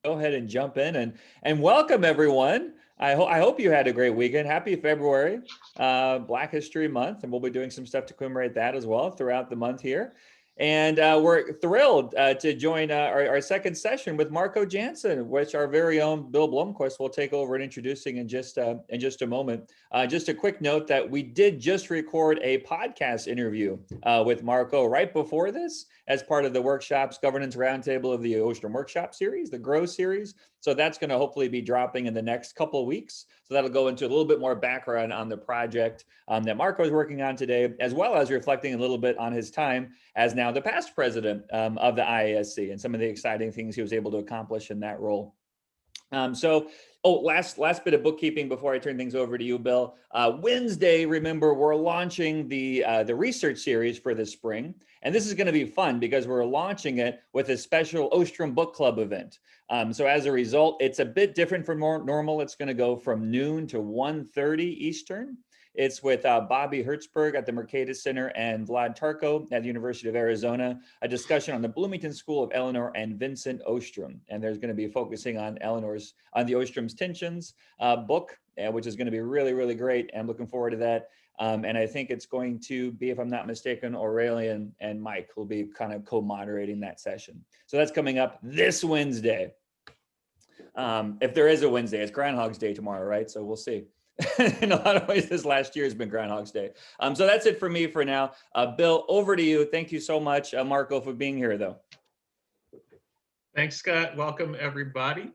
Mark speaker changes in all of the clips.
Speaker 1: go ahead and jump in and welcome everyone. I hope you had a great weekend. Happy February, Black History Month, and we'll be doing some stuff to commemorate that as well throughout the month here. And we're thrilled to join our second session with Marco Janssen, which our very own Bill Blomquist will take over and introducing in just a moment. Just a quick note that we did just record a podcast interview with Marco right before this as part of the workshops governance roundtable of the Ostrom Workshop series, the GROW series. So that's going to hopefully be dropping in the next couple of weeks. So that'll go into a little bit more background on the project that Marco is working on today, as well as reflecting a little bit on his time as now the past president of the IASC and some of the exciting things he was able to accomplish in that role. Last bit of bookkeeping before I turn things over to you, Bill. Wednesday, remember, we're launching the research series for this spring. And this is going to be fun because we're launching it with a special Ostrom Book Club event. So as a result, it's a bit different from normal. It's going to go from noon to 1:30 Eastern. It's with Bobby Hertzberg at the Mercatus Center and Vlad Tarko at the University of Arizona, a discussion on the Bloomington School of Eleanor and Vincent Ostrom. And there's going to be focusing on the Ostrom's Tensions book, which is going to be really, really great. I'm looking forward to that. And I think it's going to be, if I'm not mistaken, Aurelian and Mike will be kind of co-moderating that session. So that's coming up this Wednesday. If there is a Wednesday, it's Groundhog's Day tomorrow, right? So we'll see. In a lot of ways, this last year has been Groundhog's Day. So that's it for me for now. Bill, over to you. Thank you so much, Marco, for being here, though.
Speaker 2: Thanks, Scott. Welcome, everybody.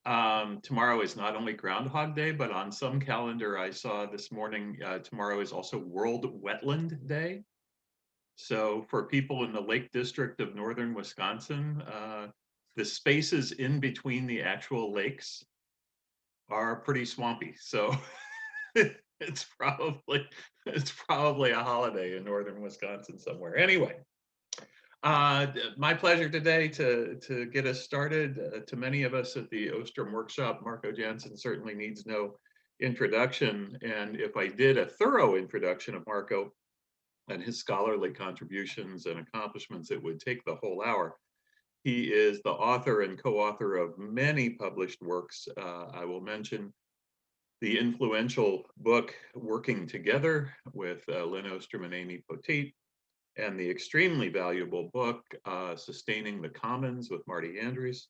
Speaker 2: Tomorrow is not only Groundhog Day, but on some calendar I saw this morning, tomorrow is also World Wetland Day. So for people in the Lake District of northern Wisconsin, the spaces in between the actual lakes are pretty swampy. So it's probably a holiday in northern Wisconsin somewhere. Anyway, my pleasure today to get us started. To many of us at the Ostrom Workshop, Marco Janssen certainly needs no introduction. And if I did a thorough introduction of Marco and his scholarly contributions and accomplishments, it would take the whole hour. He is the author and co-author of many published works. I will mention the influential book Working Together with Lynn Ostrom and Amy Poteet, and the extremely valuable book Sustaining the Commons with Marty Andrews.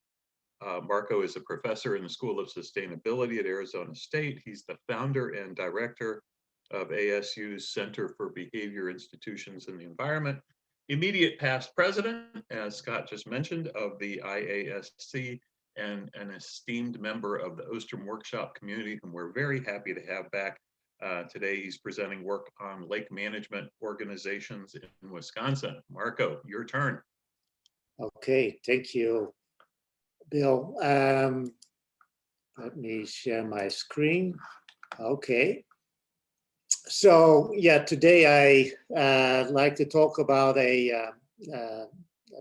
Speaker 2: Marco is a professor in the School of Sustainability at Arizona State. He's the founder and director of ASU's Center for Behavior Institutions and the Environment, immediate past president, as Scott just mentioned, of the IASC, and an esteemed member of the Ostrom Workshop community, whom we're very happy to have back. Today, he's presenting work on lake management organizations in Wisconsin. Marco, your turn.
Speaker 3: Okay, thank you, Bill. Let me share my screen. Okay. So yeah, today I'd like to talk about a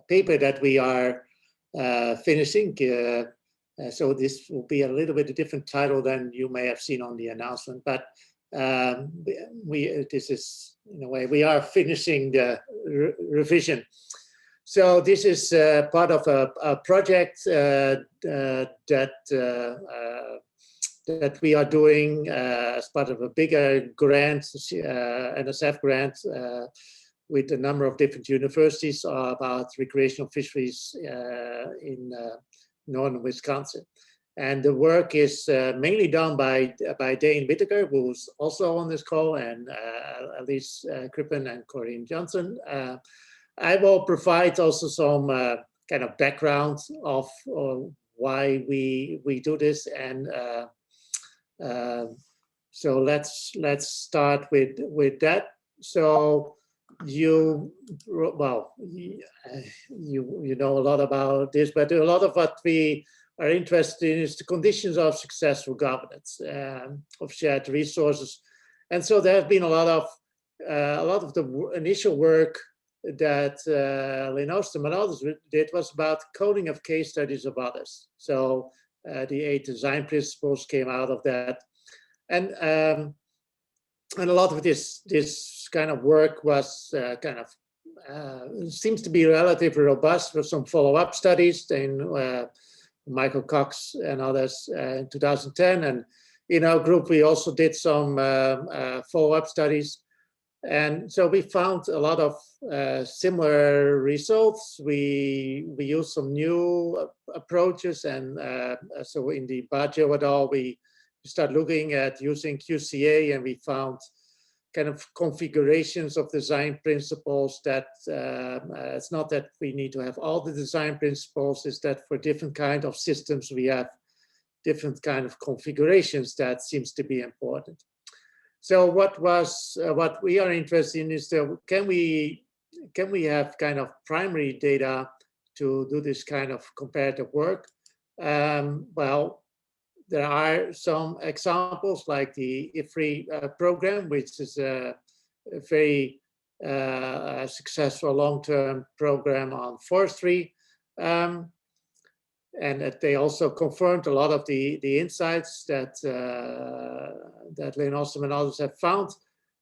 Speaker 3: paper that we are finishing. So this will be a little bit a different title than you may have seen on the announcement, but this is, in a way, we are finishing the revision. So this is part of a project that we are doing as part of a bigger grant, NSF grant, with a number of different universities about recreational fisheries in northern Wisconsin. And the work is mainly done by Dane Whittaker, who's also on this call, and Elise Crippen and Corinne Johnson. I will provide also some kind of background of why we do this, and so let's start with that. So you know a lot about this, but a lot of what we are interested in is the conditions of successful governance of shared resources, and so there have been a lot of the initial work that Lynn Ostrom and others did was about coding of case studies of others. So the 8 design principles came out of that, and a lot of this kind of work was seems to be relatively robust with some follow-up studies. And Michael Cox and others in 2010. And in our group, we also did some follow-up studies. And so we found a lot of similar results. We used some new approaches. And so in the Baggio et al., we start looking at using QCA, and we found kind of configurations of design principles that it's not that we need to have all the design principles, it's that for different kind of systems, we have different kind of configurations that seems to be important. So what we are interested in is that can we have kind of primary data to do this kind of comparative work? Well, there are some examples like the IFRI program, which is a very successful long-term program on forestry. And that they also confirmed a lot of the insights that Lynn Ossum and others have found.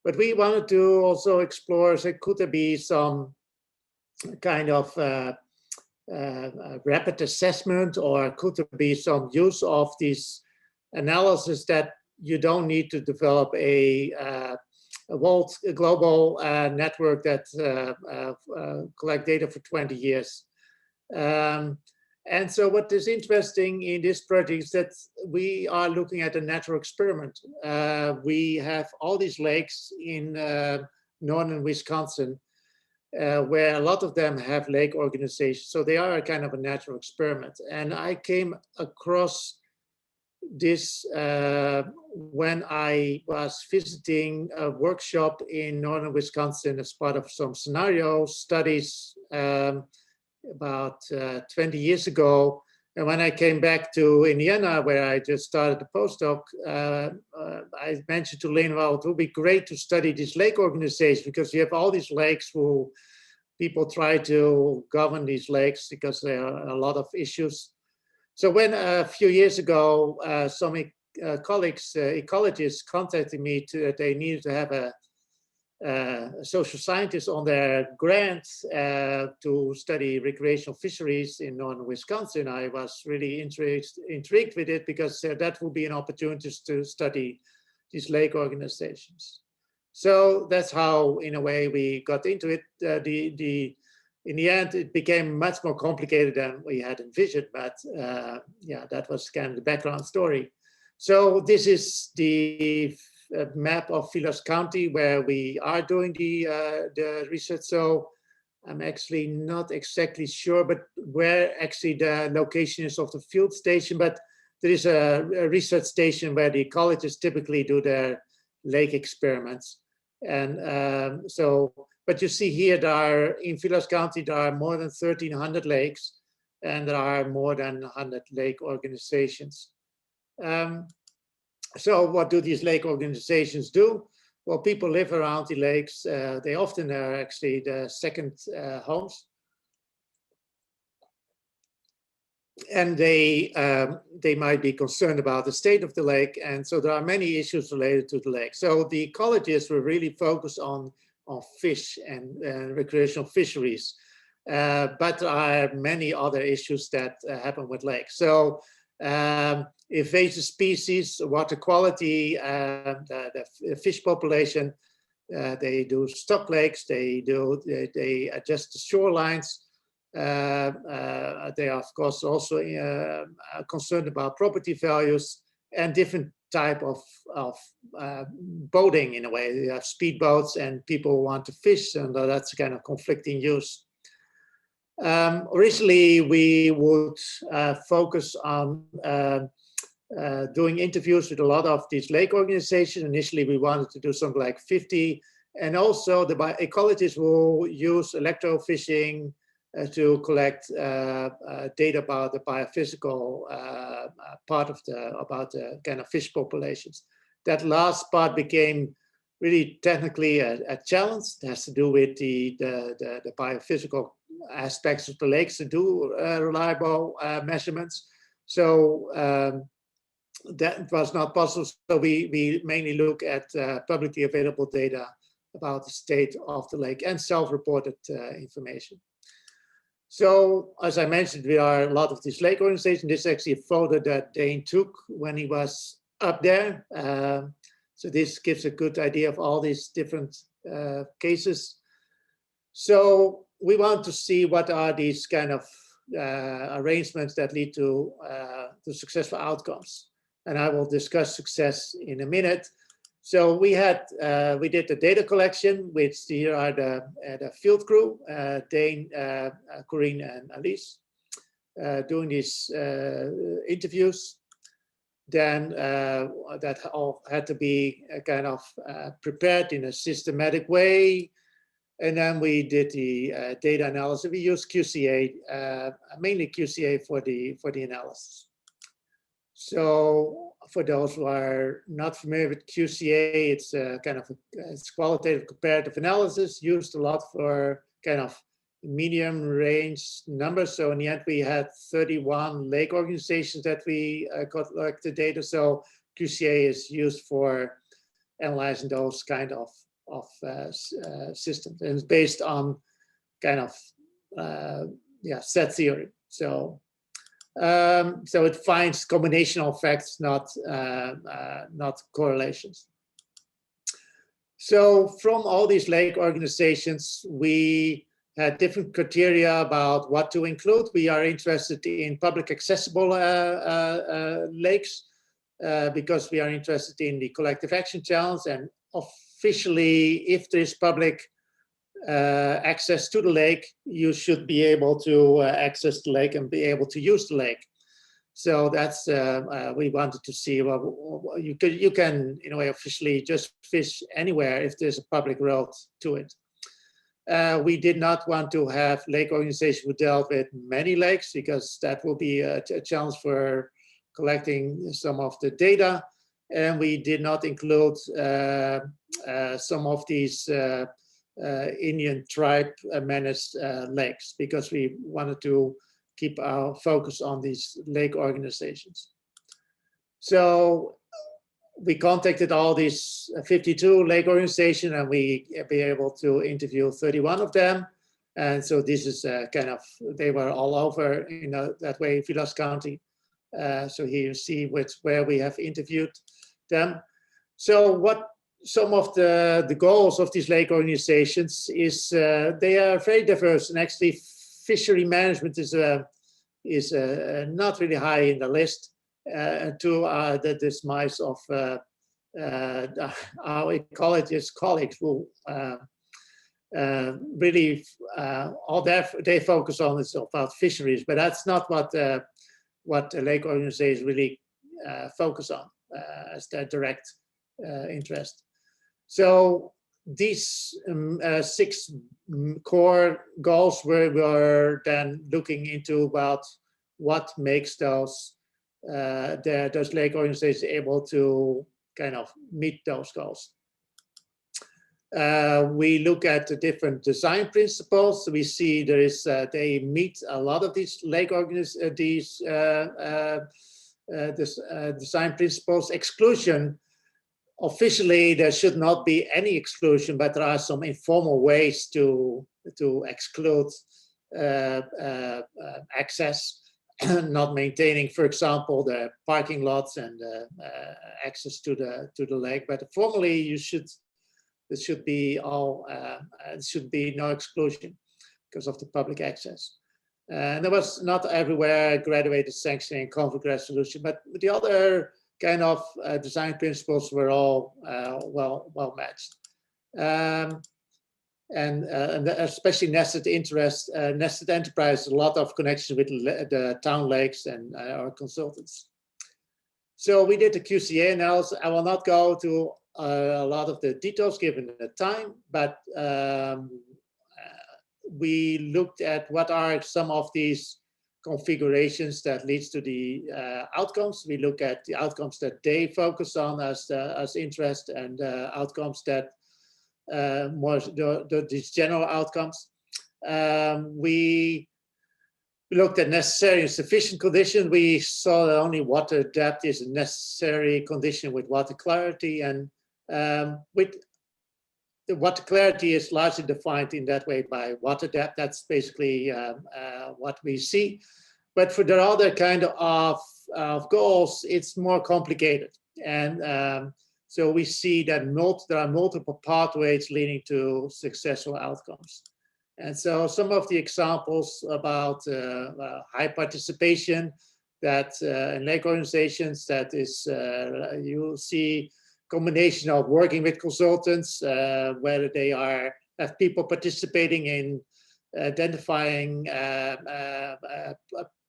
Speaker 3: But we wanted to also explore, so could there be some kind of rapid assessment, or could there be some use of this analysis that you don't need to develop a global network that collect data for 20 years. And so what is interesting in this project is that we are looking at a natural experiment. We have all these lakes in northern Wisconsin, where a lot of them have lake organizations. So they are a kind of a natural experiment. And I came across this when I was visiting a workshop in northern Wisconsin as part of some scenario studies about 20 years ago. And when I came back to Indiana, where I just started the postdoc, I mentioned to Lynn, well, it would be great to study this lake organization, because you have all these lakes who people try to govern these lakes because there are a lot of issues. So when a few years ago, some colleagues, ecologists contacted me that they needed to have a social scientist on their grant to study recreational fisheries in northern Wisconsin, I was really intrigued with it, because that would be an opportunity to study these lake organizations. So that's how, in a way, we got into it. In the end, it became much more complicated than we had envisioned, but yeah, that was kind of the background story. So this is the map of Vilas County where we are doing the research. So I'm actually not exactly sure, but where actually the location is of the field station, but there is a research station where the ecologists typically do their lake experiments. And so, but you see here, in Vilas County, there are more than 1,300 lakes, and there are more than 100 lake organizations. So what do these lake organizations do? Well, people live around the lakes. They often are actually the second homes. And they might be concerned about the state of the lake. And so there are many issues related to the lake. So the ecologists were really focused on fish and recreational fisheries. But there are many other issues that happen with lakes. So invasive species, water quality, the fish population, they do stock lakes, they adjust the shorelines. They are, of course, also concerned about property values and different type of boating, in a way. You have speedboats and people want to fish, and that's kind of conflicting use. Originally, we would focus on doing interviews with a lot of these lake organizations. Initially, we wanted to do something like 50, and also the ecologists will use electrofishing to collect data about the biophysical part of about the kind of fish populations. That last part became really technically a challenge. It has to do with the biophysical aspects of the lakes to do reliable measurements. So that was not possible. So we mainly look at publicly available data about the state of the lake and self-reported information. So as I mentioned, we are a lot of these lake organizations. This is actually a photo that Dane took when he was up there. So this gives a good idea of all these different cases. So we want to see what are these kind of arrangements that lead to successful outcomes. And I will discuss success in a minute. So we did the data collection, which here are the field crew, Dane, Corinne, and Alice, doing these interviews. Then that all had to be kind of prepared in a systematic way. And then we did the data analysis. We used QCA, mainly QCA for the analysis. So for those who are not familiar with QCA, it's kind of it's qualitative comparative analysis used a lot for kind of medium range numbers. So in the end, we had 31 lake organizations that we collected data. So QCA is used for analyzing those kind of systems, and it's based on kind of set theory. So it finds combinational effects, not correlations. So from all these lake organizations, we had different criteria about what to include. We are interested in public accessible lakes because we are interested in the collective action challenge, and officially, if there is public access to the lake, you should be able to access the lake and be able to use the lake. So that's we wanted to see. Well, you can in a way officially just fish anywhere if there's a public road to it. We did not want to have lake organizations who dealt with many lakes because that will be a challenge for collecting some of the data, and we did not include some of these Indian tribe managed lakes because we wanted to keep our focus on these lake organizations. So we contacted all these 52 lake organizations, and we be able to interview 31 of them. And so this is kind of, they were all over, that way, Vilas County. So here you see where we have interviewed them. So what some of the goals of these lake organizations is they are very diverse, and actually fishery management is not really high in the list to the demise of our ecologist colleagues who really all they focus on is about fisheries, but that's not what the lake organizations really focus on as their direct interest. So these 6 core goals were then looking into about what makes those lake organizations able to kind of meet those goals. We look at the different design principles. We see there is they meet a lot of these lake organizations, design principles. Exclusion. Officially, there should not be any exclusion, but there are some informal ways to exclude access, not maintaining, for example, the parking lots and access to the lake. But formally, there should be no exclusion because of the public access. And there was not everywhere graduated sanctioning, conflict resolution, but the other kind of design principles were all well matched. And especially nested enterprise, a lot of connection with the town lakes and our consultants. So we did the QCA analysis. I will not go to a lot of the details given the time, but we looked at what are some of these configurations that leads to the outcomes. We look at the outcomes that they focus on as interest, and outcomes that more these general outcomes. We looked at necessary and sufficient condition. We saw that only water depth is a necessary condition with water clarity, and with the water clarity is largely defined in that way by water depth. That's basically what we see. But for the other kind of goals, it's more complicated. And so we see that there are multiple pathways leading to successful outcomes. And so some of the examples about high participation that in lake organizations, that is, you'll see combination of working with consultants, whether they have people participating in identifying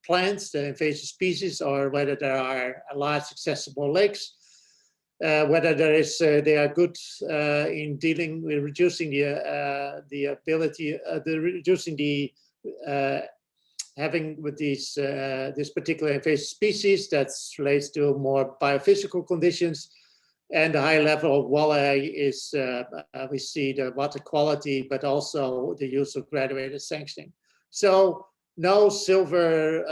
Speaker 3: plants, the invasive species, or whether there are large accessible lakes, whether they are good in dealing with reducing the ability, reducing the having with these this particular invasive species that relates to more biophysical conditions. And the high level of walleye is, we see the water quality, but also the use of graduated sanctioning. So no silver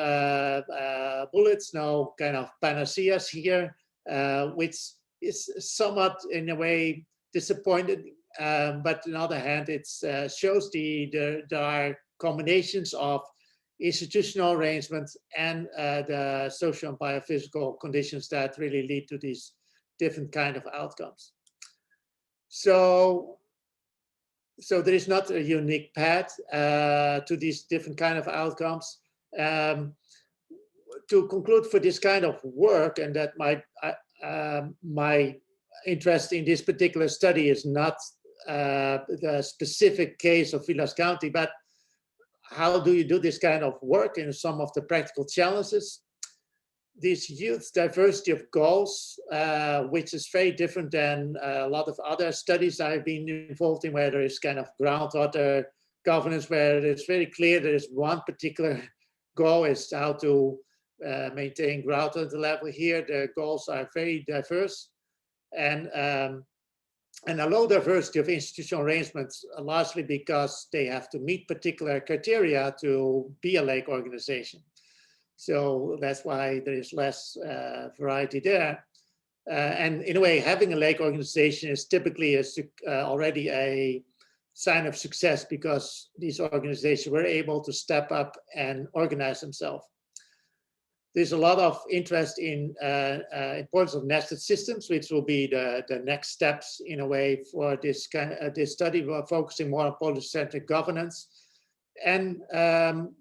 Speaker 3: bullets, no kind of panaceas here, which is somewhat in a way disappointed. But on the other hand, it shows there are combinations of institutional arrangements and the social and biophysical conditions that really lead to these different kind of outcomes. So there is not a unique path to these different kind of outcomes. To conclude for this kind of work, and that my interest in this particular study is not the specific case of Vilas County, but how do you do this kind of work and some of the practical challenges. This youth diversity of goals, which is very different than a lot of other studies I've been involved in, where there is kind of groundwater governance, where it's very clear there is one particular goal is how to maintain groundwater level. Here, the goals are very diverse, and a low diversity of institutional arrangements, largely because they have to meet particular criteria to be a lake organization. So that's why there is less variety there. And in a way, having a lake organization is typically already a sign of success, because these organizations were able to step up and organize themselves. There's a lot of interest in importance of nested systems, which will be the next steps in a way for this study. We're focusing more on policy-centric governance. And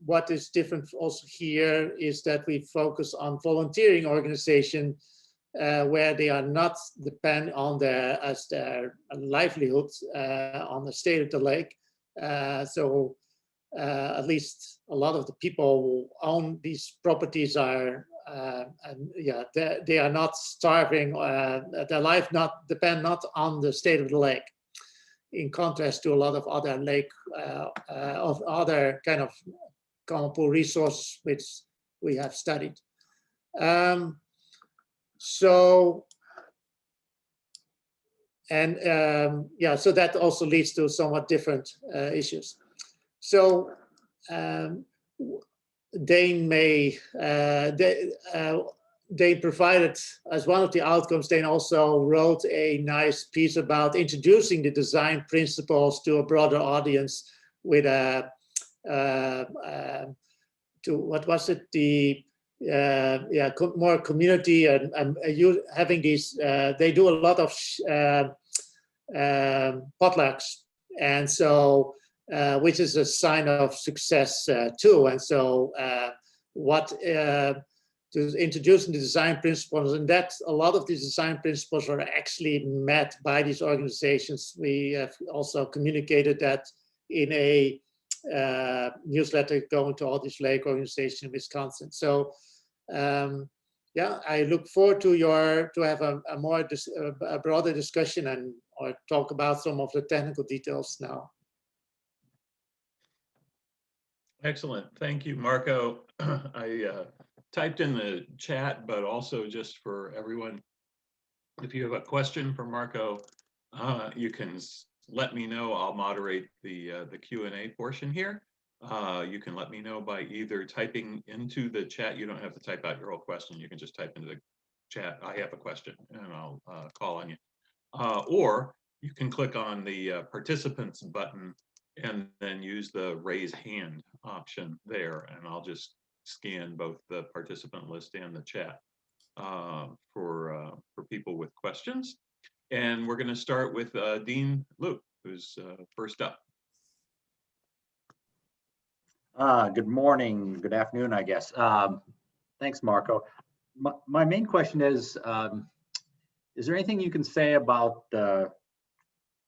Speaker 3: what is different also here is that we focus on volunteering organization, where they are not dependent on their livelihood on the state of the lake. So at least a lot of the people who own these properties are, they are not starving. Their life depend not on the state of the lake, in contrast to a lot of other lake of other kind of common pool resources which we have studied. So that also leads to somewhat different issues. So Dane provided, as one of the outcomes, Dane also wrote a nice piece about introducing the design principles to a broader audience with what was it, more community and you having these, they do a lot of potlucks, and so which is a sign of success too. And so to introducing the design principles, and that a lot of these design principles are actually met by these organizations. We have also communicated that in a newsletter going to all these lake organizations in Wisconsin. So I look forward to have a broader discussion or talk about some of the technical details now.
Speaker 2: Excellent. Thank you, Marco. I typed in the chat, but also just for everyone, if you have a question for Marco, you can let me know. I'll moderate the Q&A portion here. You can let me know by either typing into the chat. You don't have to type out your whole question. You can just type into the chat, I have a question, and I'll call on you. Or you can click on the participants button and then use the raise hand option there. And I'll just scan both the participant list and the chat for people with questions. And we're going to start with Dean Luke, who's first up.
Speaker 4: Good morning, good afternoon, I guess. Thanks, Marco. My main question is there anything you can say about the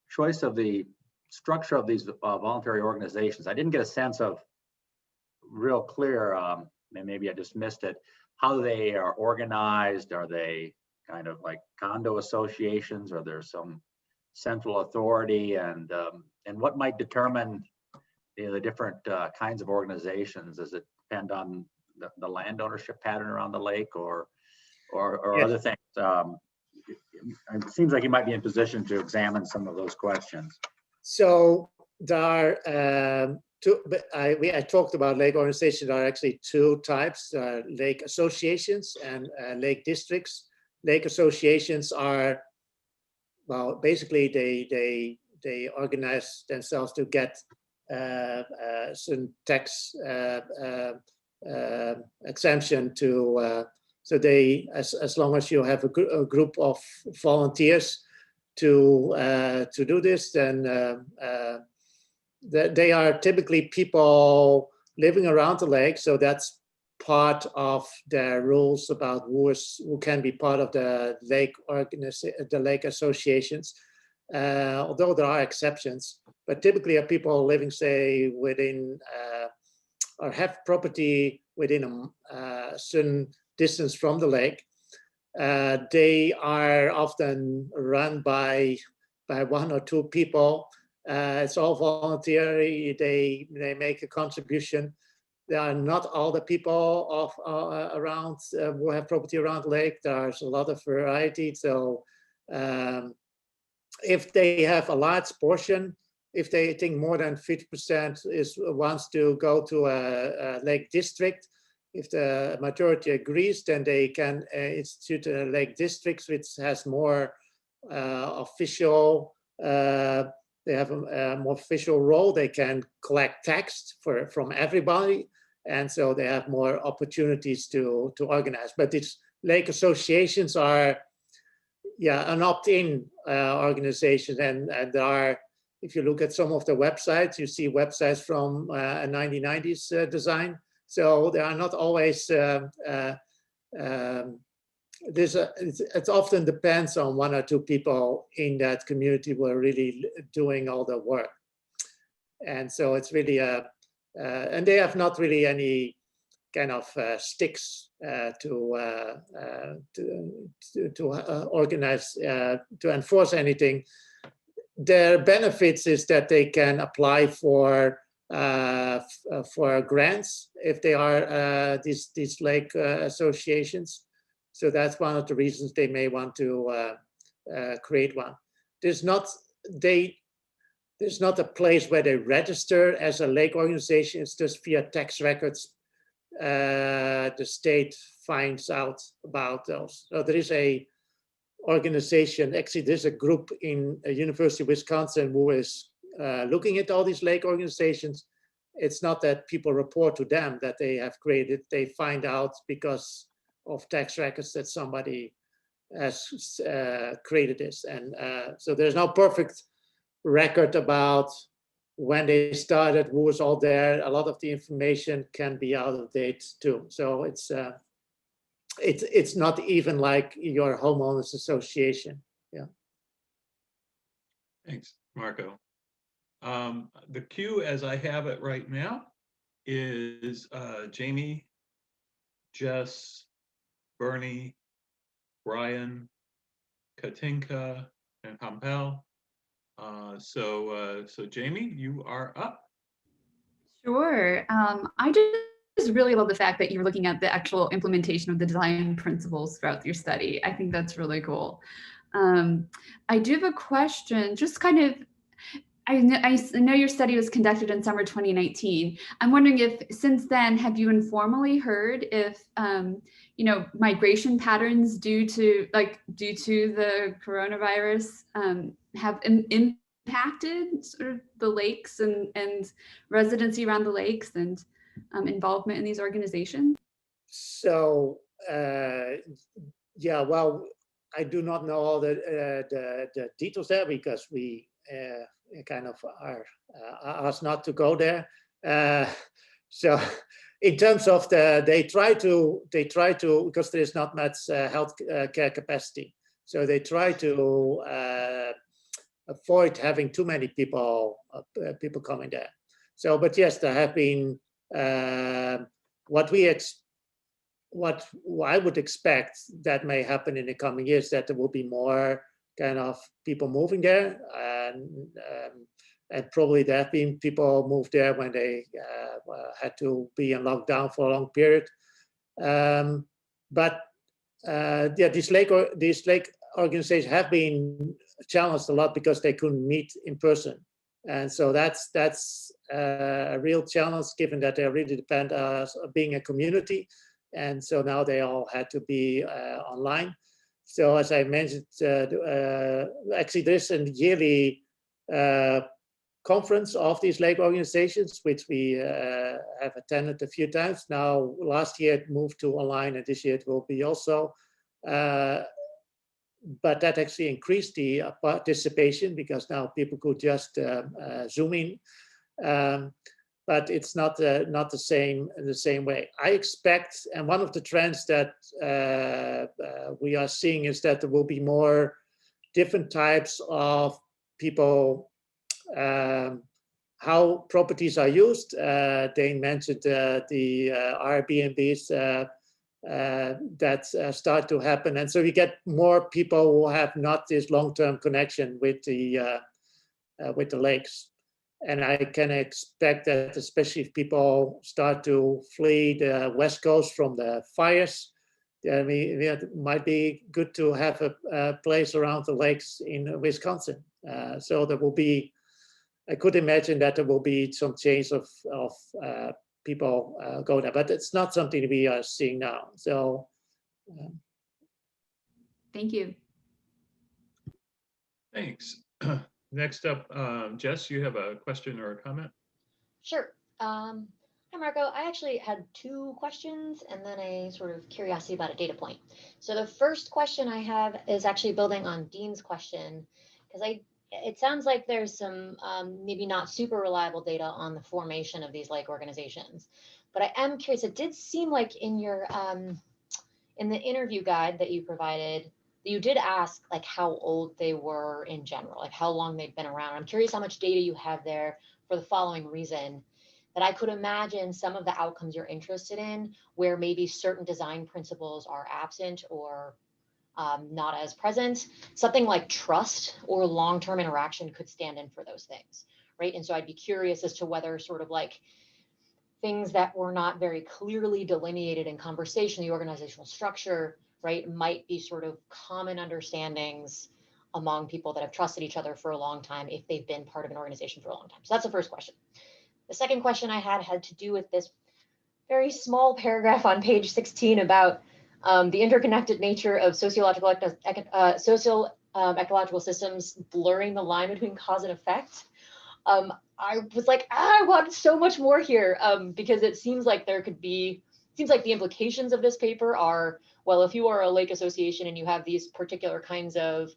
Speaker 4: choice of the structure of these voluntary organizations? I didn't get a sense of real clear, and maybe I just missed it, how they are organized. Are they kind of like condo associations, or there's some central authority, and what might determine the different kinds of organizations? Does it depend on the land ownership pattern around the lake, or
Speaker 3: Yes.
Speaker 4: other things? It seems like you might be in position to examine some of those questions.
Speaker 3: So there are I talked about lake organizations. There are actually two types: lake associations and lake districts. Lake associations are, well, basically they organize themselves to get certain tax exemption to. So they, as long as you have a group of volunteers to do this, then they are typically people living around the lake. So that's part of their rules about who can be part of the lake associations. Although there are exceptions, but typically are people living, say, within or have property within a certain distance from the lake. They are often run by one or two people. It's all voluntary. They make a contribution. There are not all the people around who have property around the lake. There's a lot of variety. So if they have a large portion, if they think more than 50% wants to go to a lake district, if the majority agrees, then they can institute a lake district, which has more official. They have a more official role. They can collect tax from everybody, and so they have more opportunities to organize. But these lake associations are, an opt-in organization, and there are. If you look at some of the websites, you see websites from a 1990s design. So they are not always. It often depends on one or two people in that community who are really doing all the work, and so it's really and they have not really any kind of sticks to organize to enforce anything. Their benefits is that they can apply for grants if they are these lake associations. So that's one of the reasons they may want to create one. There's not a place where they register as a lake organization. It's just via tax records. The state finds out about those. So there is a organization, actually there's a group in University of Wisconsin who is looking at all these lake organizations. It's not that people report to them that they have created. They find out because of tax records that somebody has created this. And so there's no perfect record about when they started, who was all there. A lot of the information can be out of date too. So it's not even like your homeowners association. Yeah.
Speaker 2: Thanks, Marco. The queue as I have it right now is Jamie, Jess, Bernie, Brian, Katinka, and Hampel. So Jamie, you are up.
Speaker 5: Sure. I just really love the fact that you're looking at the actual implementation of the design principles throughout your study. I think that's really cool. I do have a question, just kind of I know your study was conducted in summer 2019. I'm wondering if since then, have you informally heard if, migration patterns due to the coronavirus have impacted sort of the lakes and residency around the lakes and involvement in these organizations?
Speaker 3: So, yeah, well, I do not know all the details there because we kind of are asked not to go there. So in terms of they try to because there is not much health care capacity. So they try to avoid having too many people coming there. So, but yes, there have been what I would expect that may happen in the coming years, that there will be more kind of people moving there, and probably there have been people moved there when they had to be in lockdown for a long period. But yeah, these lake organizations have been challenged a lot because they couldn't meet in person, and so that's a real challenge given that they really depend on being a community. And so now they all had to be online. So as I mentioned, actually there's a yearly conference of these lake organizations, which we have attended a few times. Now, last year it moved to online, and this year it will be also. But that actually increased the participation because now people could just Zoom in. But it's not the same way. I expect, and one of the trends that we are seeing is that there will be more different types of people, how properties are used. They mentioned the Airbnbs that start to happen, and so you get more people who have not this long-term connection with the lakes. And I can expect that, especially if people start to flee the West Coast from the fires, I mean, it might be good to have a place around the lakes in Wisconsin. So there will be, I could imagine that there will be some change of people go there, but it's not something we are seeing now. So.
Speaker 5: Thank you.
Speaker 2: Thanks. Next up, Jess, you have a question or a comment?
Speaker 6: Sure. Hi, Marco. I actually had two questions and then a sort of curiosity about a data point. So the first question I have is actually building on Dean's question, because it sounds like there's some maybe not super reliable data on the formation of these lake organizations. But I am curious, it did seem like in your in the interview guide that you provided, you did ask like how old they were in general, like how long they've been around. I'm curious how much data you have there for the following reason, that I could imagine some of the outcomes you're interested in where maybe certain design principles are absent or not as present, something like trust or long-term interaction could stand in for those things, right? And so I'd be curious as to whether sort of like things that were not very clearly delineated in conversation, the organizational structure, right, might be sort of common understandings among people that have trusted each other for a long time if they've been part of an organization for a long time. So that's the first question. The second question I had to do with this very small paragraph on page 16 about the interconnected nature of social-ecological systems blurring the line between cause and effect. I was like, I want so much more here because it seems like there could be, seems like the implications of this paper are, well, if you are a lake association and you have these particular kinds of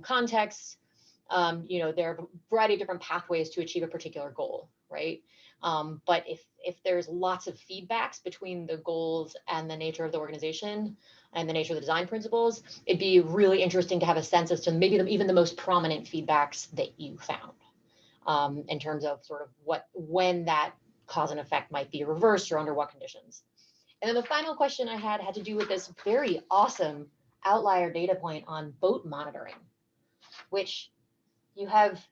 Speaker 6: contexts, you know, there are a variety of different pathways to achieve a particular goal, right? But if there's lots of feedbacks between the goals and the nature of the organization and the nature of the design principles, it'd be really interesting to have a sense as to maybe even the most prominent feedbacks that you found in terms of sort of when that cause and effect might be reversed or under what conditions. And then the final question I had to do with this very awesome outlier data point on boat monitoring, which you have,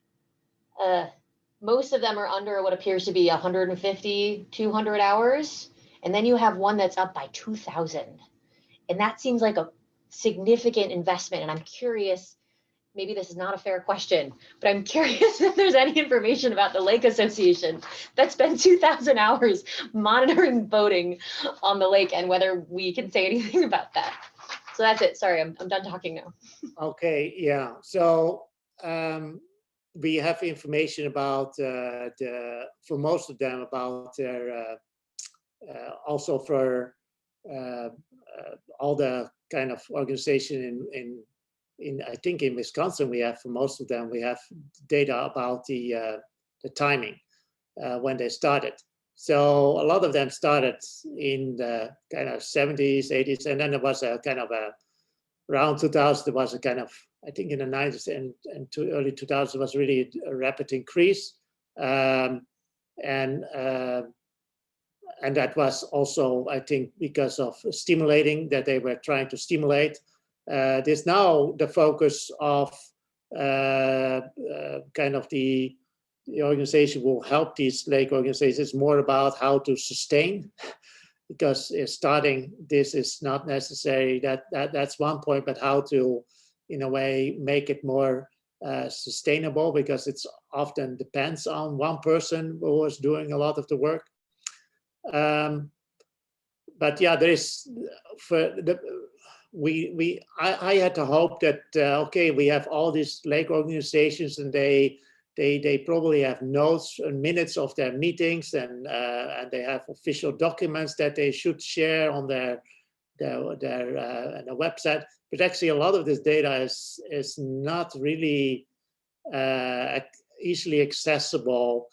Speaker 6: most of them are under what appears to be 150, 200 hours. And then you have one that's up by 2,000. And that seems like a significant investment. And I'm curious, maybe this is not a fair question, but I'm curious if there's any information about the Lake Association that spent 2,000 hours monitoring boating on the lake and whether we can say anything about that. So that's it. Sorry, I'm done talking now.
Speaker 3: Okay, yeah. So we have information about for most of them about their also for all the kind of organization in I think in Wisconsin we have for most of them we have data about the timing when they started. So a lot of them started in the kind of 70s, 80s, and then there was a kind of around 2000 there was a kind of, I think in the 90s and to early 2000s was really a rapid increase, and that was also, I think, because of stimulating that they were trying to stimulate. There's now the focus of kind of the organization will help these lake organizations more about how to sustain, because starting this is not necessary. That's one point, but how to, in a way, make it more sustainable, because it's often depends on one person who is doing a lot of the work. But yeah, there is for the I had to hope that okay, we have all these lake organizations and they probably have notes and minutes of their meetings and they have official documents that they should share on their website. But actually, a lot of this data is not really easily accessible.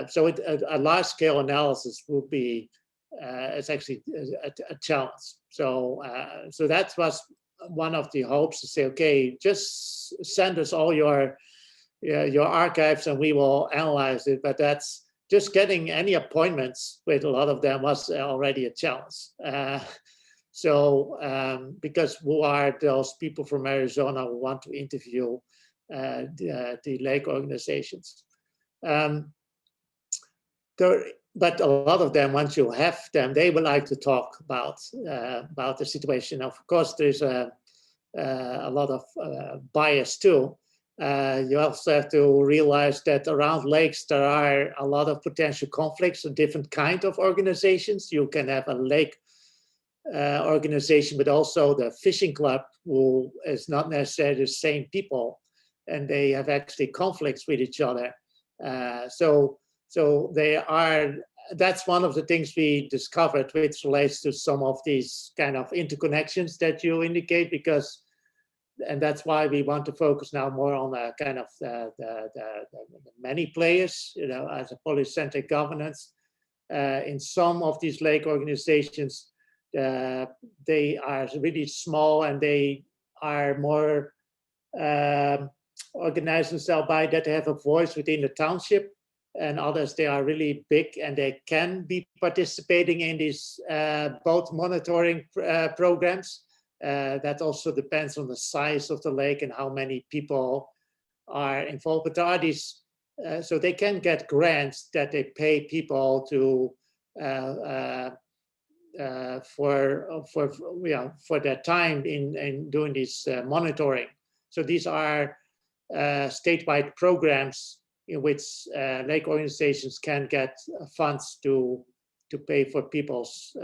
Speaker 3: So a large scale analysis would be it's actually a challenge. So so that was one of the hopes, to say, okay, just send us all your archives and we will analyze it. But that's just getting any appointments with a lot of them was already a challenge. Because who are those people from Arizona who want to interview the lake organizations? But a lot of them, once you have them, they would like to talk about the situation. Of course, there's a lot of bias too. You also have to realize that around lakes there are a lot of potential conflicts of different kinds of organizations. You can have a lake organization, but also the fishing club, who is not necessarily the same people, and they have actually conflicts with each other. So they are. That's one of the things we discovered, which relates to some of these kind of interconnections that you indicate, because, and that's why we want to focus now more on the kind of the many players, as a polycentric governance. In some of these lake organizations, they are really small and they are more organized themselves by that they have a voice within the township. And others, they are really big and they can be participating in these boat monitoring programs. That also depends on the size of the lake and how many people are involved. But there are these, so they can get grants that they pay people to for their time in doing this monitoring. So these are statewide programs in which lake organizations can get funds to pay for people's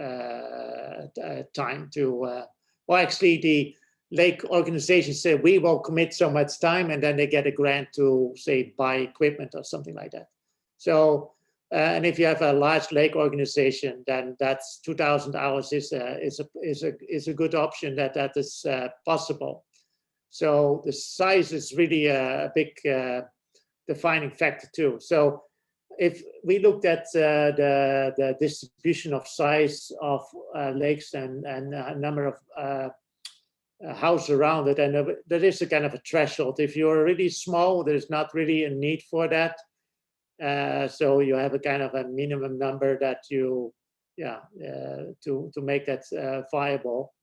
Speaker 3: time to, well, actually the lake organizations say we will commit so much time, and then they get a grant to, say, buy equipment or something like that. So, and if you have a large lake organization, then that's 2,000 hours is a good option that is possible. So the size is really a big defining factor too. So if we looked at the distribution of size of lakes and a number of houses around it, and there is a kind of a threshold. If you're really small, there's not really a need for that. So you have a kind of a minimum number that you, to make that viable,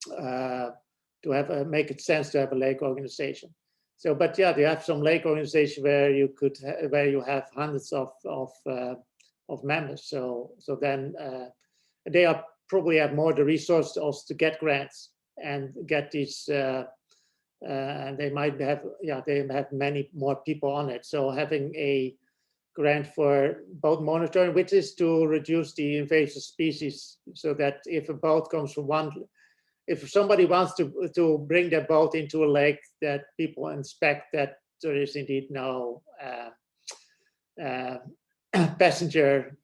Speaker 3: to have make it sense to have a lake organization. So, but yeah, you have some lake organization where you could, where you have hundreds of members. So then they probably have more the resources also to get grants and get these and they might have, they have many more people on it. So having a grant for boat monitoring, which is to reduce the invasive species, so that if a boat comes from one, if somebody wants to bring their boat into a lake, that people inspect that there is indeed no passenger,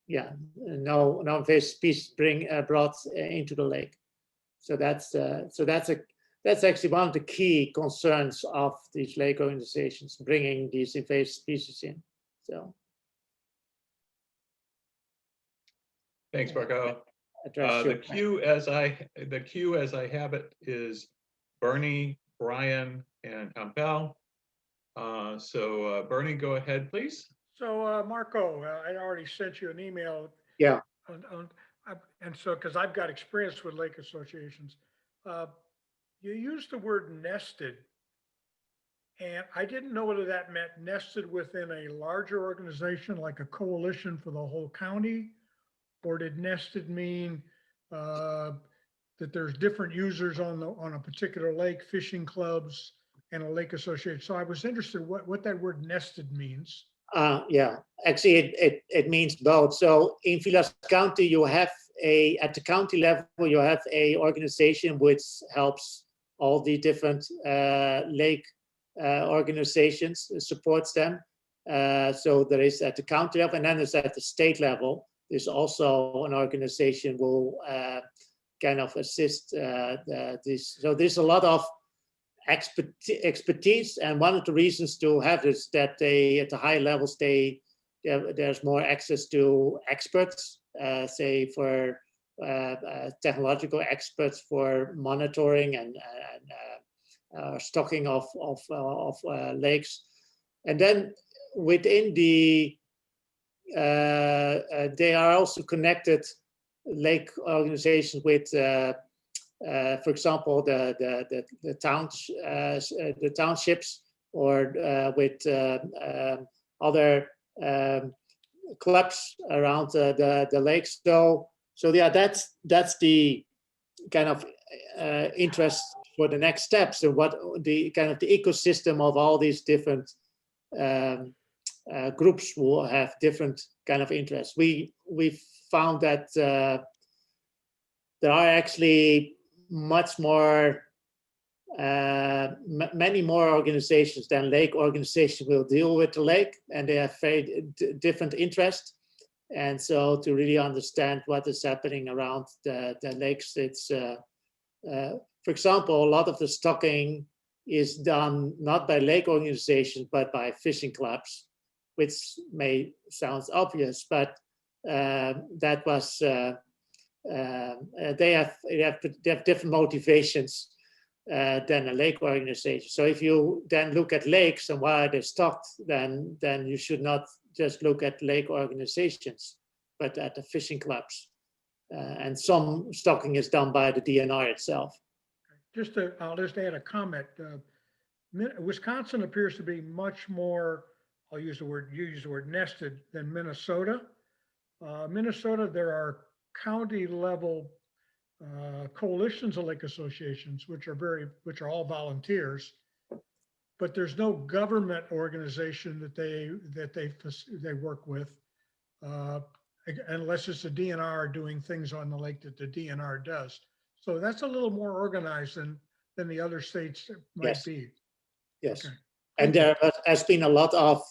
Speaker 3: no invasive species brought into the lake. So that's actually one of the key concerns of these lake organizations, bringing these invasive species in. So.
Speaker 2: Thanks, Marco. The queue as I have it is Bernie, Brian, and Campbell. So Bernie, go ahead, please.
Speaker 7: So Marco, I already sent you an email.
Speaker 3: Yeah.
Speaker 7: And so, because I've got experience with lake associations, you used the word nested, and I didn't know whether that meant nested within a larger organization, like a coalition for the whole county, or did nested mean that there's different users on a particular lake, fishing clubs and a lake association. So I was interested what that word nested means.
Speaker 3: Yeah, actually it means both. So in Vilas County, you have at the county level, you have a organization which helps all the different lake organizations, supports them. So there is at the county level, and then there's at the state level. There's also an organization who kind of assist this. So there's a lot of expertise, and one of the reasons to have is that they, at the high levels, there's more access to experts, say for technological experts for monitoring and stocking of lakes, and then within the they are also connected lake organizations with. For example, the townships, or with other clubs around the lakes. So yeah, that's the kind of interest for the next steps, and what the kind of the ecosystem of all these different groups will have different kind of interests. We found that there are actually much more, many more organizations than lake organizations will deal with the lake, and they have very different interests. And so to really understand what is happening around the lakes, it's, for example, a lot of the stocking is done not by lake organizations, but by fishing clubs, which may sound obvious, but that was, they have different motivations than a lake organization. So if you then look at lakes and why they're stocked, then you should not just look at lake organizations, but at the fishing clubs. And some stocking is done by the DNR itself.
Speaker 7: I'll just add a comment. Wisconsin appears to be much more, you use the word nested, than Minnesota. Minnesota, there are county level coalitions of lake associations, which are all volunteers, but there's no government organization that they work with, unless it's the DNR doing things on the lake that the DNR does. So that's a little more organized than the other states might be.
Speaker 3: Yes.
Speaker 7: Okay.
Speaker 3: And there has been a lot of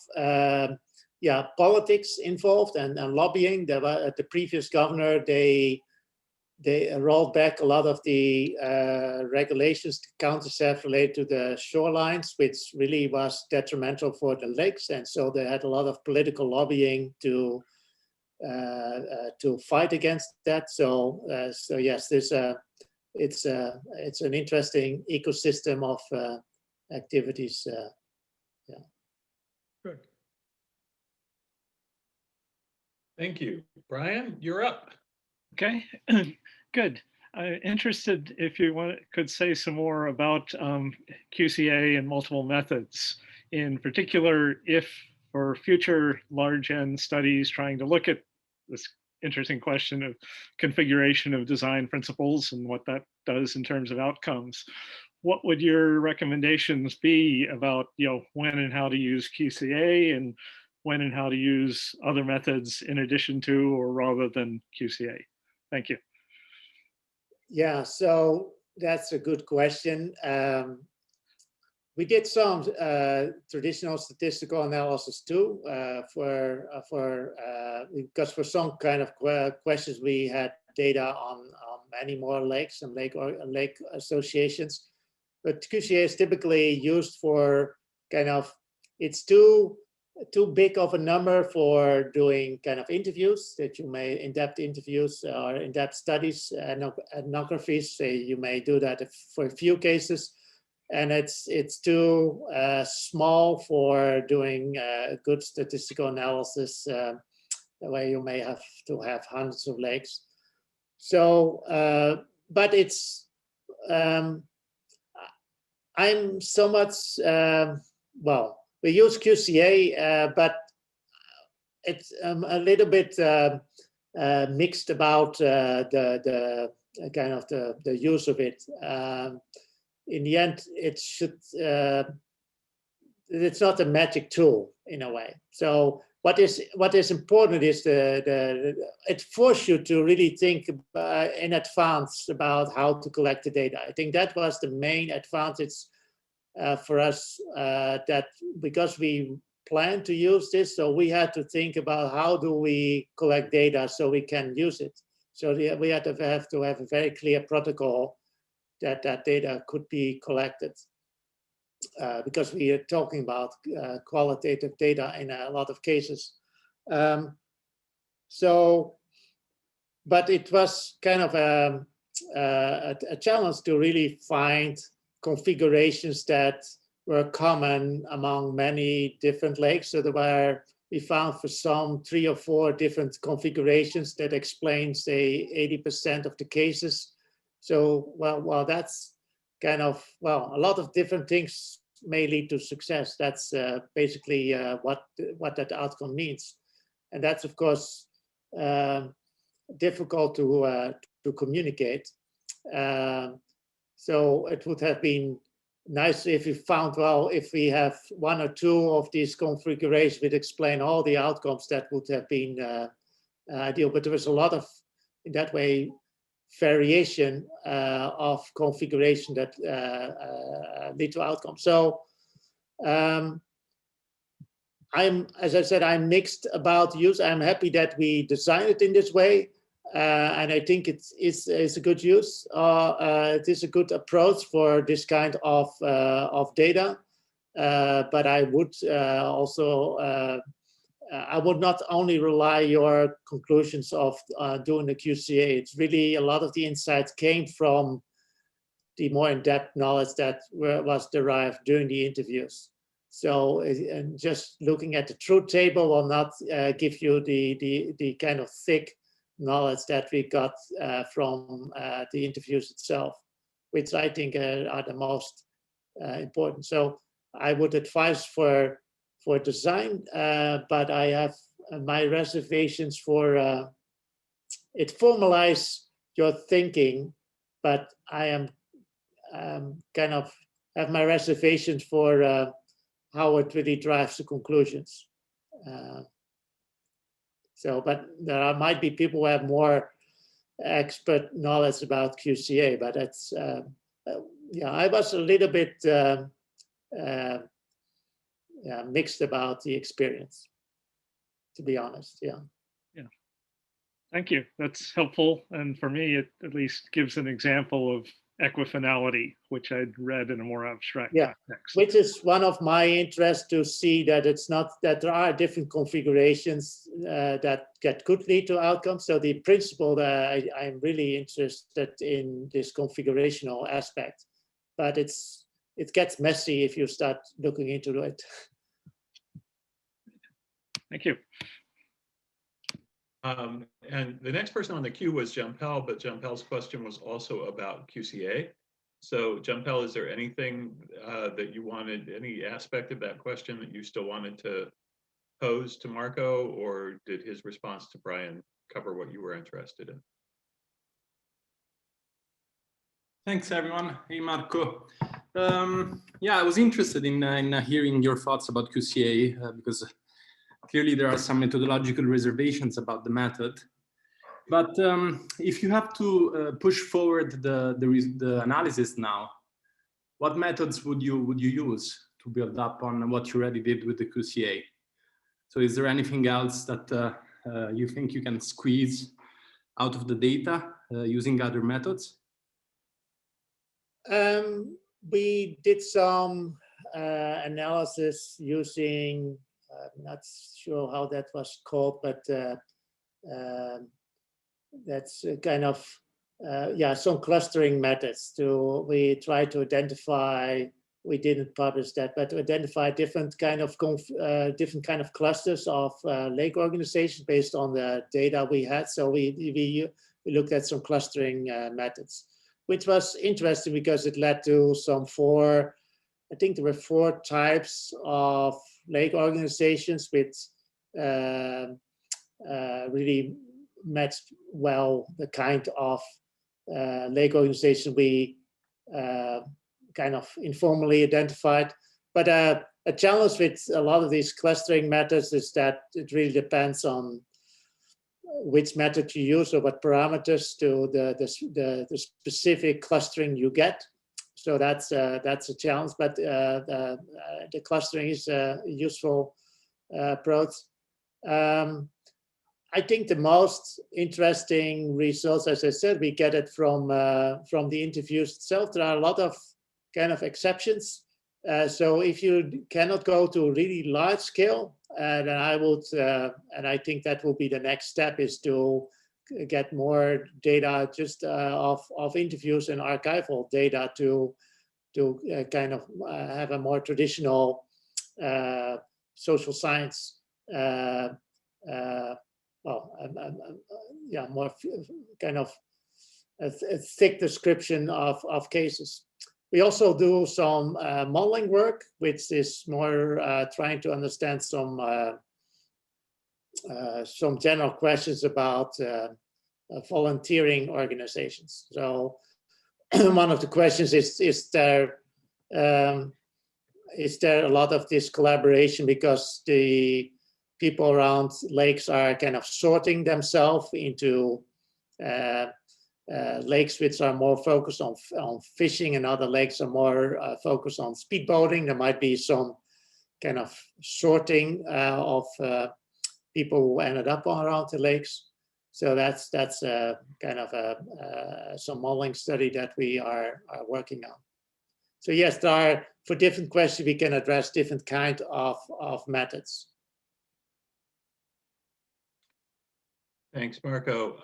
Speaker 3: politics involved and lobbying. The previous governor, they rolled back a lot of the regulations the counties have related to the shorelines, which really was detrimental for the lakes. And so they had a lot of political lobbying to fight against that. So yes, it's an interesting ecosystem of activities.
Speaker 7: Good.
Speaker 2: Thank you. Brian, you're up.
Speaker 8: Okay, good. Interested if you could say some more about QCA and multiple methods. In particular, if for future large N studies trying to look at this interesting question of configuration of design principles and what that does in terms of outcomes, what would your recommendations be about, when and how to use QCA, and when and how to use other methods in addition to or rather than QCA? Thank you.
Speaker 3: Yeah, so that's a good question. We did some traditional statistical analysis too, because for some kind of questions we had data on many more lakes and lake associations. But QCA is typically used for it's too big of a number for doing kind of interviews that you may, in-depth interviews or in-depth studies, ethnographies. You may do that for a few cases. And it's too small for doing good statistical analysis, where you may have to have hundreds of lakes. So, but it's, I'm so much, well, we use QCA, but it's a little bit mixed about the kind of the use of it. In the end, it should, it's not a magic tool in a way. So what is important is it forces you to really think in advance about how to collect the data. I think that was the main advantage for us, that because we planned to use this, so we had to think about how do we collect data so we can use it. So we had to have a very clear protocol that data could be collected, because we are talking about qualitative data in a lot of cases. So, but it was kind of a challenge to really find configurations that were common among many different lakes. So we found for some 3 or 4 different configurations that explain, say, 80% of the cases. So, well, that's kind of, well, a lot of different things may lead to success. That's basically what that outcome means. And that's, of course, difficult to communicate. So it would have been nice if we found, well, if we have 1 or 2 of these configurations which explain all the outcomes, that would have been ideal. But there was a lot of, in that way, variation of configuration that lead to outcomes. So as I said, I'm mixed about use. I'm happy that we designed it in this way, and I think it's a good use. It is a good approach for this kind of data. But I would also I would not only rely your conclusions of doing the QCA. It's really a lot of the insights came from the more in-depth knowledge that was derived during the interviews. So and just looking at the truth table will not give you the kind of thick knowledge that we got from the interviews itself, which I think are the most important. So I would advise for design, but I have my reservations for it formalize your thinking, but I am kind of have my reservations for how it really drives the conclusions. So, but there might be people who have more expert knowledge about QCA, but that's, yeah, I was a little bit mixed about the experience, to be honest. Yeah.
Speaker 8: Yeah. Thank you. That's helpful. And for me, it at least gives an example of equifinality, which I'd read in a more abstract context.
Speaker 3: Which is one of my interests, to see that it's not that there are different configurations that could lead to outcomes. So the principle that I'm really interested in this configurational aspect, but it gets messy if you start looking into it.
Speaker 8: Thank you.
Speaker 2: And the next person on the queue was Jumpel, but Jumpel's question was also about QCA. So Jumpel, is there anything that you wanted, any aspect of that question that you still wanted to pose to Marco, or did his response to Brian cover what you were interested in?
Speaker 9: Thanks, everyone. Hey, Marco. Yeah, I was interested in hearing your thoughts about QCA because clearly there are some methodological reservations about the method. But if you have to push forward the analysis now, what methods would you use to build up on what you already did with the QCA? So is there anything else that you think you can squeeze out of the data using other methods?
Speaker 3: We did some analysis using, I'm not sure how that was called, but that's kind of, yeah, some clustering methods. We try to identify, we didn't publish that, but to identify different kind of clusters of lake organizations based on the data we had. So we looked at some clustering methods, which was interesting because it led to some I think there were 4 types of lake organizations with really matched well the kind of lake organization we kind of informally identified. But a challenge with a lot of these clustering methods is that it really depends on which method you use or what parameters to the specific clustering you get. So that's a challenge, but the clustering is a useful approach. I think the most interesting results, as I said, we get it from the interviews itself. There are a lot of kind of exceptions. So if you cannot go to really large scale, then I would, and I think that will be the next step, is to get more data just of interviews and archival data to kind of have a more traditional social science, yeah, more kind of a thick description of cases. We also do some modeling work, which is more trying to understand some general questions about volunteering organizations. So one of the questions is there a lot of this collaboration because the people around lakes are kind of sorting themselves into lakes which are more focused on fishing, and other lakes are more focused on speedboating. There might be some kind of sorting of people who ended up around the lakes. So that's kind of some modeling study that we are working on. So yes, there are, for different questions, we can address different kind of methods.
Speaker 2: Thanks, Marco.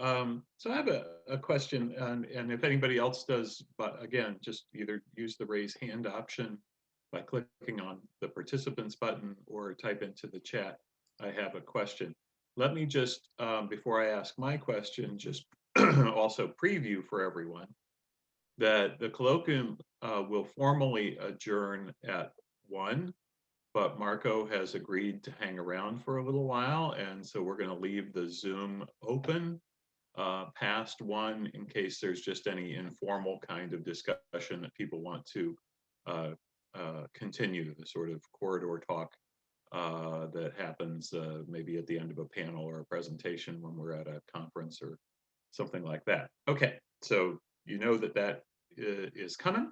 Speaker 2: So I have a question, and if anybody else does, but again, just either use the raise hand option by clicking on the participants button or type into the chat, I have a question. Let me just, before I ask my question, just also preview for everyone that the colloquium will formally adjourn at 1. But Marco has agreed to hang around for a little while, and so we're going to leave the Zoom open past 1 in case there's just any informal kind of discussion that people want to continue, the sort of corridor talk that happens maybe at the end of a panel or a presentation when we're at a conference or something like that. Okay, so you know that is coming.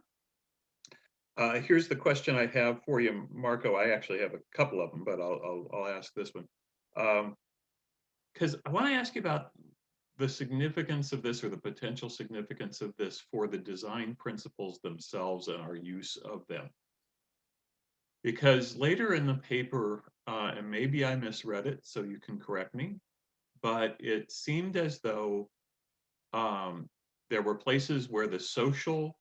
Speaker 2: Here's the question I have for you, Marco. I actually have a couple of them, but I'll ask this one. Because I want to ask you about the significance of this, or the potential significance of this, for the design principles themselves and our use of them. Because later in the paper, and maybe I misread it, so you can correct me, but it seemed as though there were places where the social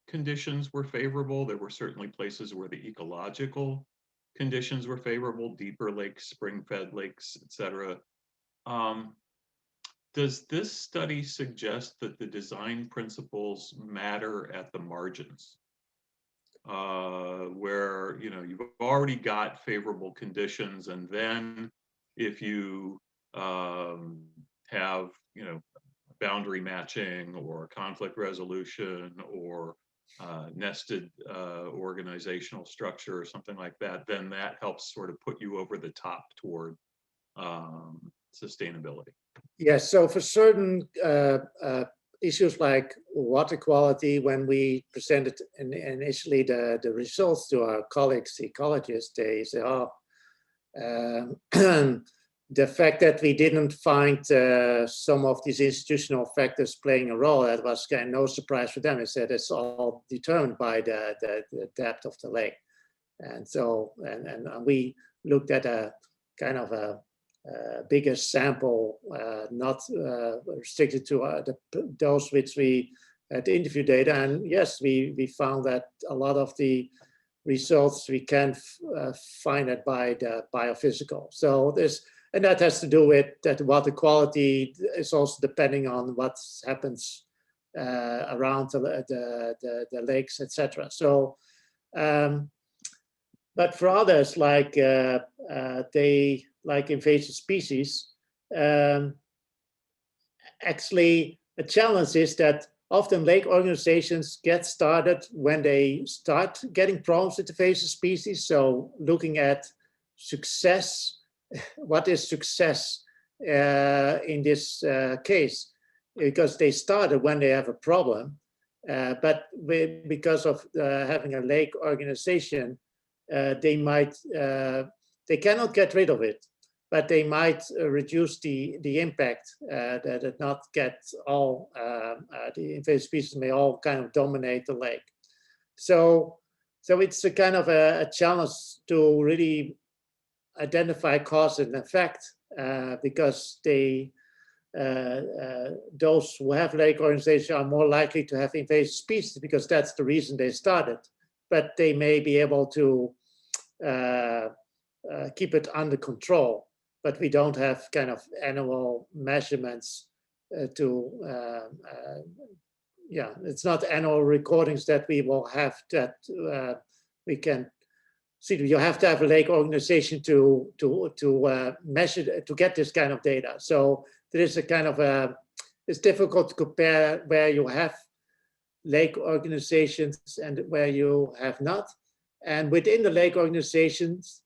Speaker 2: conditions were favorable. There were certainly places where the ecological conditions were favorable, deeper lakes, spring-fed lakes, etc. Does this study suggest that the design principles matter at the margins, where you've already got favorable conditions, and then if you have boundary boundary matching or conflict resolution or nested organizational structure or something like that, then that helps sort of put you over the top toward sustainability.
Speaker 3: Yes, so for certain issues like water quality, when we presented initially the results to our colleagues, ecologists, they say, oh, the fact that we didn't find some of these institutional factors playing a role, that was kind of no surprise for them. They said it's all determined by the depth of the lake. And so, and we looked at a kind of a bigger sample, not restricted to those which we had interview data. And yes, we found that a lot of the results we can find it by the biophysical. So this, and that has to do with that water quality is also depending on what happens around the lakes, etc. So, but for others, like like invasive species, actually the challenge is that often lake organizations get started when they start getting problems with invasive species. So looking at success, what is success in this case? Because they started when they have a problem, but because of having a lake organization, they cannot get rid of it, but they might reduce the impact that it not get all, the invasive species may all kind of dominate the lake. So it's a kind of a challenge to really identify cause and effect because those who have lake organization are more likely to have invasive species because that's the reason they started, but they may be able to keep it under control, but we don't have kind of annual measurements yeah, it's not annual recordings that we will have that we can see. You have to have a lake organization to measure, to get this kind of data. So there is a kind of it's difficult to compare where you have lake organizations and where you have not. And within the lake organizations,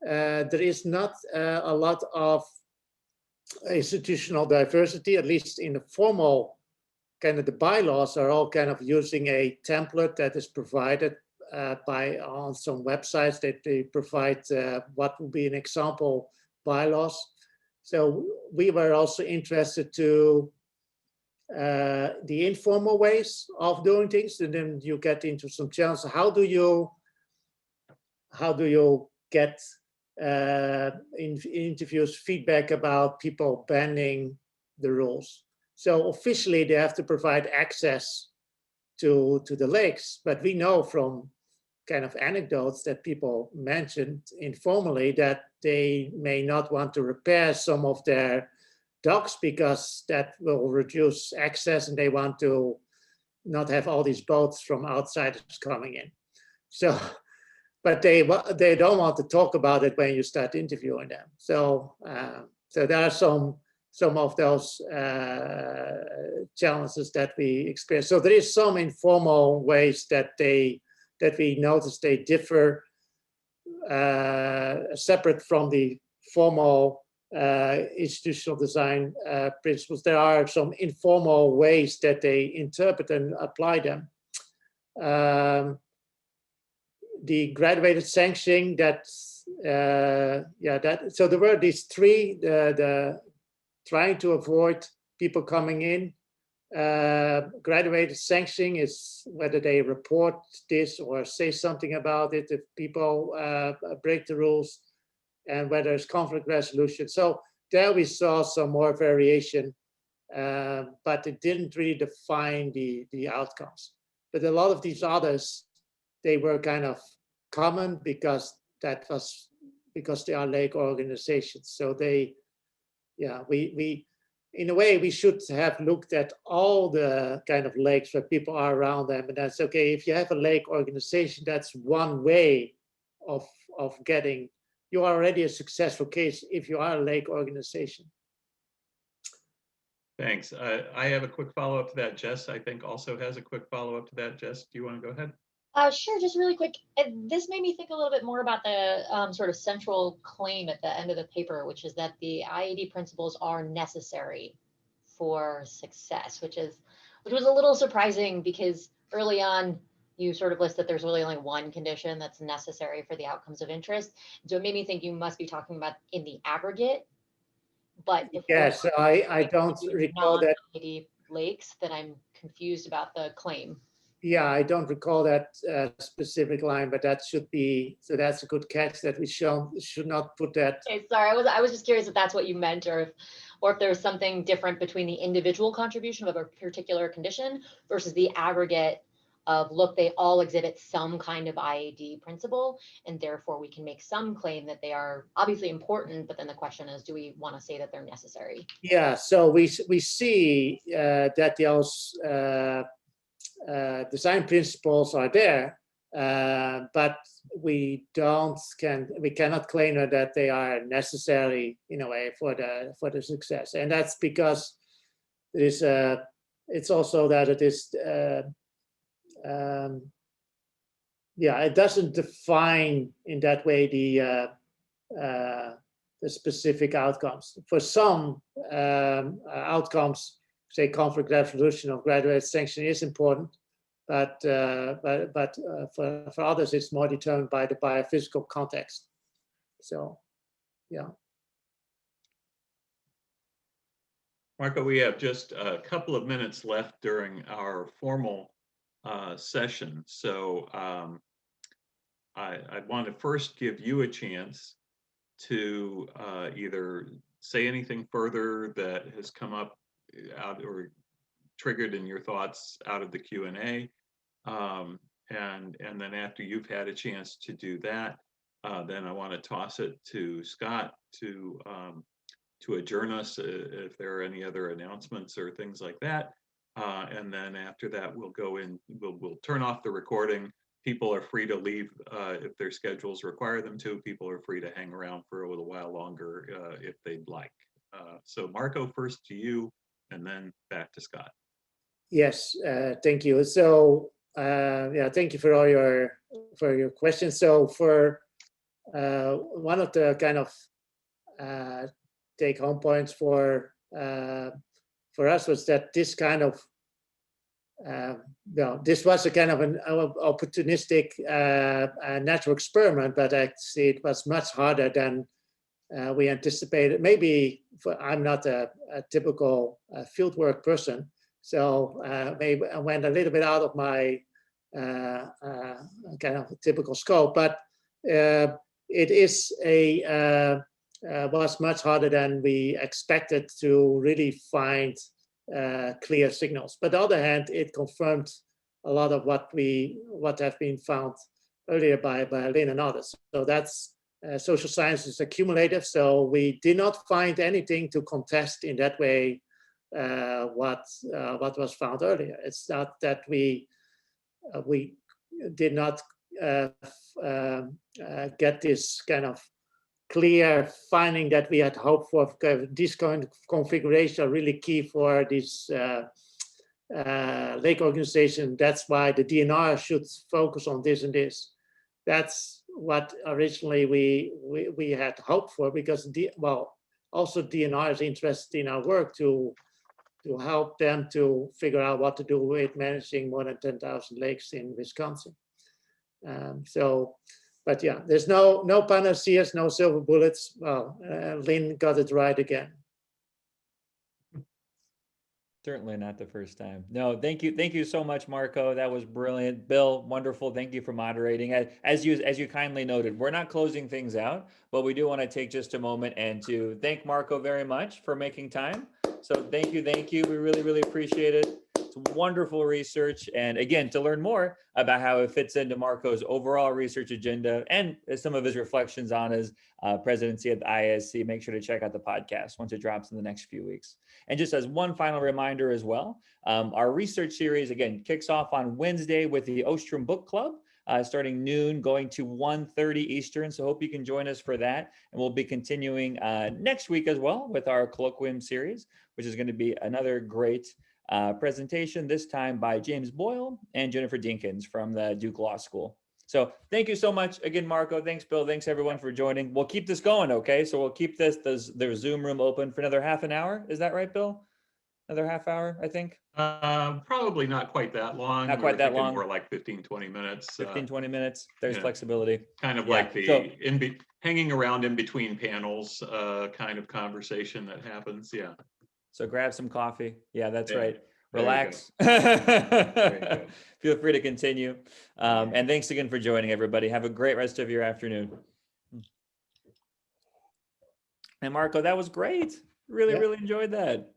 Speaker 3: there is not a lot of institutional diversity, at least in the formal kind of the bylaws are all kind of using a template that is provided on some websites that they provide what would be an example bylaws. So we were also interested to the informal ways of doing things, and then you get into some challenges. How do you get in interviews feedback about people bending the rules? So officially they have to provide access to the lakes, but we know from kind of anecdotes that people mentioned informally that they may not want to repair some of their docks because that will reduce access and they want to not have all these boats from outsiders coming in. So, but they don't want to talk about it when you start interviewing them. So, so there are some of those challenges that we experience. So there is some informal ways that we notice they differ separate from the formal institutional design principles. There are some informal ways that they interpret and apply them. The graduated sanctioning, so there were these three, the trying to avoid people coming in. Graduated sanctioning is whether they report this or say something about it if people break the rules, and whether it's conflict resolution. So there we saw some more variation, but it didn't really define the outcomes. But a lot of these others, they were kind of common because they are lake organizations. So they, yeah, we in a way, we should have looked at all the kind of lakes where people are around them. And that's okay. If you have a lake organization, that's one way of getting, you are already a successful case if you are a lake organization.
Speaker 2: Thanks. I have a quick follow-up to that. Jess, I think, also has a quick follow-up to that. Jess, do you want to go ahead?
Speaker 6: Sure, just really quick. This made me think a little bit more about the sort of central claim at the end of the paper, which is that the IAD principles are necessary for success, which was a little surprising because early on you sort of list that there's really only one condition that's necessary for the outcomes of interest. So it made me think you must be talking about in the aggregate. But if
Speaker 3: Yes, I don't recall that.
Speaker 6: non-IAD lakes, then I'm confused about the claim.
Speaker 3: Yeah, I don't recall that specific line, but that should be, so that's a good catch that we should not put that.
Speaker 6: Okay, sorry, I was just curious if that's what you meant, or if there's something different between the individual contribution of a particular condition versus the aggregate of, look, they all exhibit some kind of IAD principle, and therefore we can make some claim that they are obviously important, but then the question is, do we want to say that they're necessary?
Speaker 3: Yeah, so we see that those design principles are there, but we cannot claim that they are necessary in a way for the success, and that's because there is it's also that it is it doesn't define in that way the specific outcomes. For some outcomes, say conflict resolution or graduate sanction is important, but for others it's more determined by the biophysical context. So, yeah.
Speaker 2: Marco, we have just a couple of minutes left during our formal session. So I want to first give you a chance to either say anything further that has come up out or triggered in your thoughts out of the Q&A. And then after you've had a chance to do that, then I want to toss it to Scott to adjourn us if there are any other announcements or things like that. And then after that, we'll go in, we'll turn off the recording. People are free to leave if their schedules require them to. People are free to hang around for a little while longer if they'd like. So Marco, first to you, and then back to Scott.
Speaker 3: Yes, thank you. So thank you for all your questions. So for one of the kind of take-home points for us was that this kind of this was a kind of an opportunistic natural experiment, but actually it was much harder than we anticipated. Maybe I'm not a typical fieldwork person, so maybe I went a little bit out of my kind of typical scope, but it is was much harder than we expected to really find clear signals. But on the other hand, it confirmed a lot of what have been found earlier by Lynn and others. So that's social science is accumulative. So we did not find anything to contest in that way what was found earlier. It's not that we did not get this kind of clear finding that we had hoped for. This kind of configuration are really key for this lake organization. That's why the DNR should focus on this and this. That's what originally we had hoped for, because also DNR is interested in our work to help them to figure out what to do with managing more than 10,000 lakes in Wisconsin. But yeah, there's no panaceas, no silver bullets. Well, Lynn got it right again.
Speaker 1: Certainly not the first time. No, thank you so much, Marco. That was brilliant. Bill, wonderful. Thank you for moderating. As you kindly noted, we're not closing things out, but we do want to take just a moment and to thank Marco very much for making time. So thank you. We really appreciate it. It's wonderful research. And again, to learn more about how it fits into Marco's overall research agenda and some of his reflections on his presidency at the ISC, make sure to check out the podcast once it drops in the next few weeks. And just as one final reminder as well, our research series, again, kicks off on Wednesday with the Ostrom Book Club. starting noon, going to 1:30 Eastern. So hope you can join us for that. And we'll be continuing next week as well with our Colloquium series, which is going to be another great presentation, this time by James Boyle and Jennifer Dinkins from the Duke Law School. So thank you so much again, Marco. Thanks, Bill. Thanks everyone for joining. We'll keep this going, okay? So we'll keep their Zoom room open for another half an hour. Is that right, Bill? Another half hour, I think?
Speaker 2: Probably not quite that long.
Speaker 1: Not quite that long.
Speaker 2: More like 15, 20 minutes.
Speaker 1: 15, 20 minutes. There's
Speaker 2: yeah.
Speaker 1: flexibility.
Speaker 2: Kind of
Speaker 1: Yeah,
Speaker 2: like the
Speaker 1: so-
Speaker 2: hanging around in between panels kind of conversation that happens. Yeah.
Speaker 1: So grab some coffee. Yeah, that's
Speaker 2: Yeah,
Speaker 1: right.
Speaker 2: there you
Speaker 1: Relax.
Speaker 2: go.
Speaker 1: Feel free to continue. And thanks again for joining, everybody. Have a great rest of your afternoon. And Marco, that was great. Really,
Speaker 3: Yeah.
Speaker 1: really enjoyed that.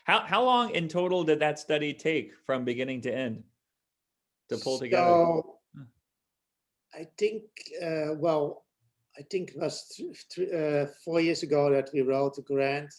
Speaker 1: How long in total did that study take from beginning to end to pull together?
Speaker 3: So I think, well, I think it was 4 years ago that we wrote the grant.